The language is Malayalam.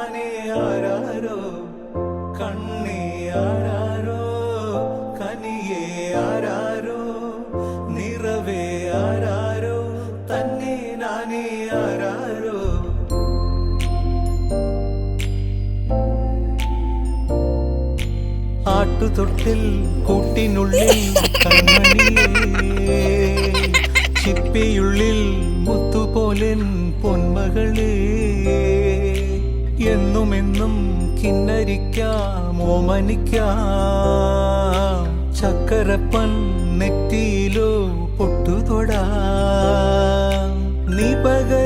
നാനേ ആരാരോ കണ്ണേ ആരാരോ കനിയേ ആരാരോ നിറവേ ആരാരോ തന്നെ നാനേ ആരാരോ. ആട്ടുതൊട്ടിൽ കൂട്ടിനുള്ളിൽ കൺമണിയേ ചിപ്പിയുള്ളിൽ മുത്തുപോലൻ പൊന്മകളേ എന്നുമെന്നും കിന്നരിക്കാം ഓമനിക്കാം ചക്കരപ്പൻ നെറ്റിയിലോ പൊട്ടുതൊടാം നീ പകൽ